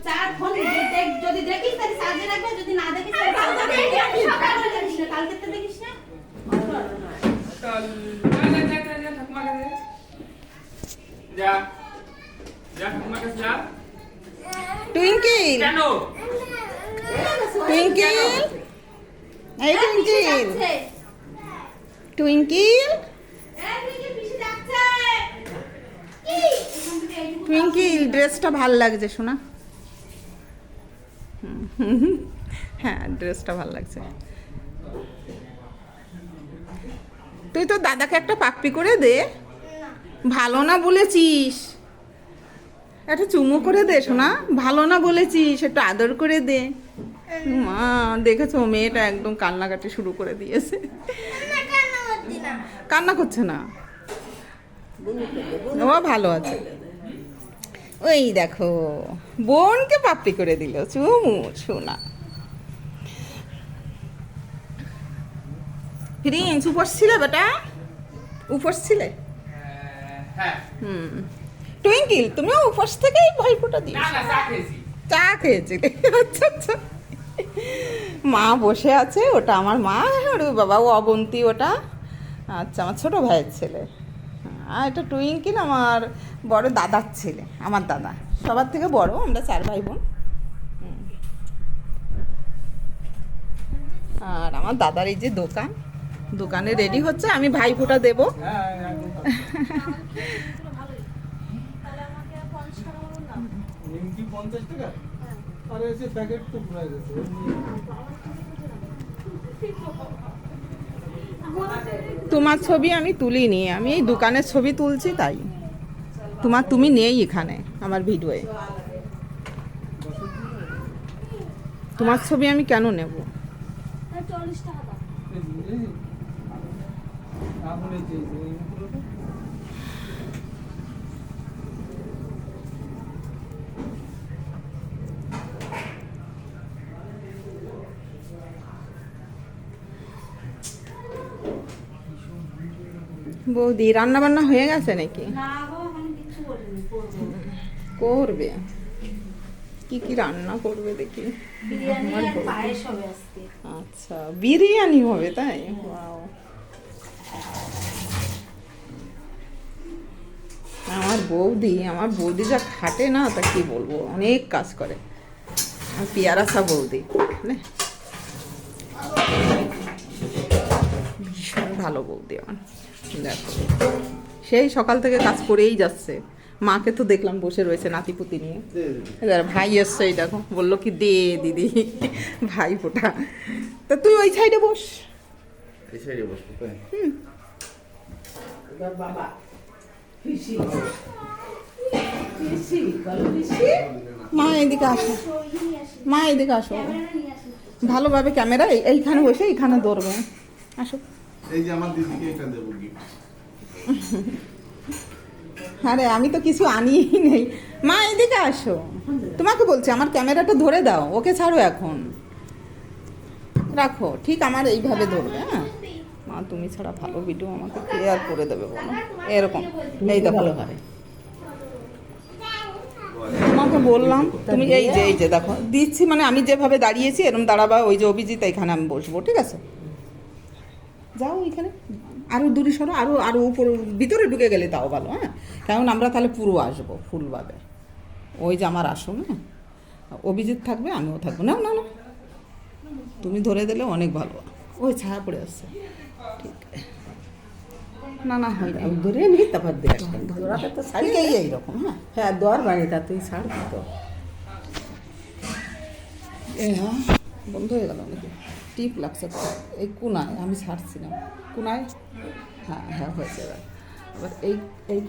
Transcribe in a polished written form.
চার ফোন যদি দেখিস তাহলে চার্জে রাখবে, যদি না দেখিস তাহলে সকালে দেখিস না, কালকে তো দেখিস না। যা যা ঠাকুমার কাছে যা। টুইঙ্কেল টুইঙ্কেল এই টুইঙ্কেল টুইঙ্কেল টুইঙ্কেল ড্রেসটা ভাল লাগছে শোনা। হ্যাঁ ড্রেসটা ভাল লাগছে। তুই তো দাদাকে একটা পাপ্পি করে দে। ভালো না বলেছিস, একটা চুমু করে দে শোনা। ভালো না বলেছিস, একটু আদর করে দে। মা দেখেছো মেয়েটা একদম কান্নাকাটি শুরু করে দিয়েছে। কান্না করছে না, ও ভালো আছে। ওই দেখো বোনকে পাপ্পি করে দিল চুমু শোনা। প্রিন্স উপোস ছিলে বেটা, উপোস ছিলে? হ্যাঁ টুইঙ্কিল তুমিও উপোস থেকেই ভাইফোঁটা দিও? না না চা খেয়েছি। চা খেয়েছিলে? আচ্ছা আচ্ছা। মা বসে আছে, ওটা আমার মা। আরে বাবা ও অবন্তী, ওটা আচ্ছা আমার ছোট ভাইয়ের ছেলে। আর এটা টুইঙ্কিল আমার বড় দাদার ছেলে, আমার দাদা সবার থেকে বড়, আমরা 4 ভাই বোন। আর আমার দাদার এই যে দোকান, দোকানে রেডি হচ্ছে, আমি ভাইফোঁটা দেবো। নিমকি 50 টাকা আর এসে প্যাকেট তো পুরো গেছে। তোমার ছবি আমি তুলিনি, আমি এই দোকানের ছবি তুলছি, তাই তুমি নেই এখানে আমার ভিডিওয়ে। তোমার ছবি আমি কেন নেব? আপনি যে এইগুলো বৌদি রান্না বান্না হয়ে গেছে নাকি? না গো আমি কিছু করিনি, করবো। করবে কি কি রান্না করবে দেখি? বিরিয়ানি আর পায়েস হবে আজকে। আচ্ছা বিরিয়ানি হবে, তাই? ওয়াও। আমার বৌদি যা খাটে না, তা কি বলবো, অনেক কাজ করে। আর পিয়ারাসা বৌদি মানে ভীষণ ভালো বৌদি আমার। দেখো সেই সকাল থেকে কাজ করেই যাচ্ছে। মাকে তো দেখলাম বসে রয়েছে নাতিপুতি নিয়ে। এবার ভাই এসছে, এই দেখো বললো কি দে দিদি ভাই ফোটা। তা তুই ওই সাইডে বস। এই সাইডে বসবো তাই? বাবা মা এদিকে আসো, মা এদিকে আসো। ভালোভাবে ক্যামেরা এইখানে বসে এইখানে ধরবে। আসো। এই যে আমার দিদিকে এটা দেবো গিফট। আরে আমি তো কিছু আনিই নেই। মা এদিকে আসো, তোমাকে বলছি আমার ক্যামেরাটা ধরে দাও, ওকে ছাড়ো এখন, রাখো ঠিক আমার এইভাবে ধরবে। হ্যাঁ মা তুমি ছাড়া ভালো ভিডিও আমাকে ক্লিয়ার করে দেবে বলো, এরকম এই দেখো। তোমাকে বললাম তুমি এই যে দেখো দিচ্ছি, মানে আমি যেভাবে দাঁড়িয়েছি এরকম দাঁড়াবা। ওই যে অভিজিৎ, এখানে আমি বসবো, ঠিক আছে? যাও এখানে আরো দূরে সরো, আরো উপর ভিতরে ঢুকে গেলে তাও ভালো। হ্যাঁ কারণ আমরা তাহলে পুরো আসবো ফুলভাবে। ওই যে আমার আসো না, অভিজিৎ থাকবে, আমিও থাকবো। না না না তুমি ধরে দিলে অনেক ভালো। ওই ছায়া পড়ে আসছে, ঠিক না না হয় আমি ধরে নি, তারপর দেখ ধরাটা তো ছাড়ি এইরকম। হ্যাঁ হ্যাঁ দর বাড়ি তা তুই ছাড় তো। হ্যাঁ বন্ধ হয়ে গেল নাকি? টিপ লাগছে তো এই কোনায়, আমি ছাড়ছি না কোনায়। হ্যাঁ হ্যাঁ হয়েছে এবার। এবার এই